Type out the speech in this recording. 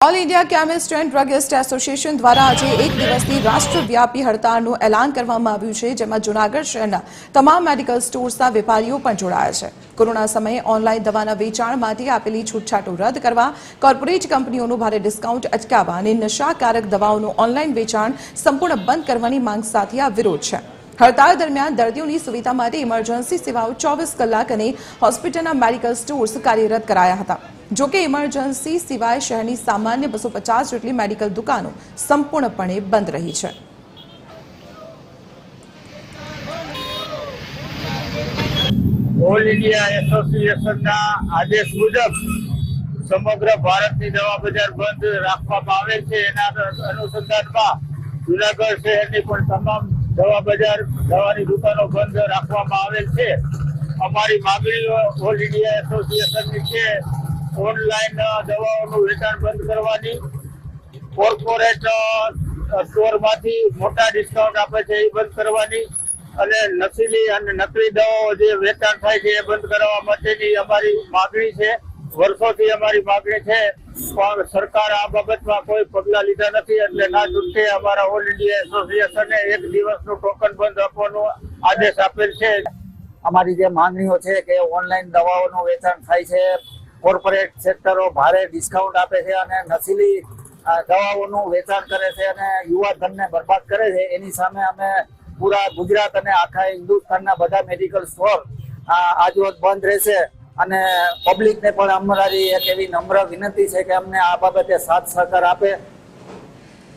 All India chemist and druggist association દ્વારા આજે એક દિવસની રાષ્ટ્રવ્યાપી હડતાળનું એલાન કરવામાં આવ્યું છે, જેમાં જૂનાગઢ શહેરના તમામ મેડિકલ સ્ટોર્સના વેપારીઓ પણ જોડાયા છે. કોરોના સમયે ઓનલાઈન દવાના વેચાણ માટે આપેલી છૂટછાટો રદ કરવા, કોર્પોરેટ કંપનીઓનું ભારે ડિસ્કાઉન્ટ અટકાવવા અને નશાકારક દવાઓનું ઓનલાઈન વેચાણ સંપૂર્ણ બંધ કરવાની માંગ સાથે આ વિરોધ છે. હડતાળ દરમિયાન દર્દીઓની સુવિધા માટે ઇમરજન્સી સેવાઓ 24 કલાક અને હોસ્પિટલના મેડિકલ સ્ટોર્સ કાર્યરત કરાયા હતા. જોકે ઇમરજન્સી સિવાય શહેરની સામાન્ય 250 જેટલી મેડિકલ દુકાનો સંપૂર્ણપણે બંધ રહી છે. ઓલ ઇન્ડિયા એસોસિએશનના આદેશ મુજબ સમગ્ર ભારતની દવા બજાર બંધ રાખવામાં આવેલ છે. એના અનુસંધાનમાં જૂનાગઢ શહેરની પણ તમામ દવા બજાર દવાની દુકાનો બંધ રાખવામાં આવેલ છે. અમારી માંગણીઓ ઓલ ઇન્ડિયા એસોસિએશનની છે. ઓનલાઈન દવાઓનું વેચાણ બંધ કરવાની, કોર્પોરેટ સ્ટોરમાંથી મોટા ડિસ્કાઉન્ટ આપે છે એ બંધ કરવાની અને નશીલી અને નકલી દવાઓ જે વેચાણ થાય છે એ બંધ કરવા માટેની અમારી માંગણી છે. વર્ષોથી અમારી માંગણી છે, પણ સરકાર આ બાબતમાં કોઈ પગલાં લીધા નથી. એટલે ના છૂટકે અમારા ઓલ ઇન્ડિયા એસોસિએશને એક દિવસનું ટોકન બંધ આપવાનો આદેશ આપેલ છે. અમારી જે માંગણીઓ છે કે ઓનલાઈન દવાઓનું વેચાણ થાય છે, કોર્પોરેટ સેક્ટરો ભારે ડિસ્કાઉન્ટ આપે છે અને નશીલી દવાઓનું વેચાણ કરે છે અને યુવા ધનને બરબાદ કરે છે, એની સામે અમે પૂરા ગુજરાત અને આખા હિન્દુસ્તાનના બધા મેડિકલ સ્ટોર આજરોજ બંધ રહેશે. અને પબ્લિકને પણ અમારી એક એવી નમ્ર વિનંતી છે કે અમને આ બાબતે સાથ સહકાર આપે.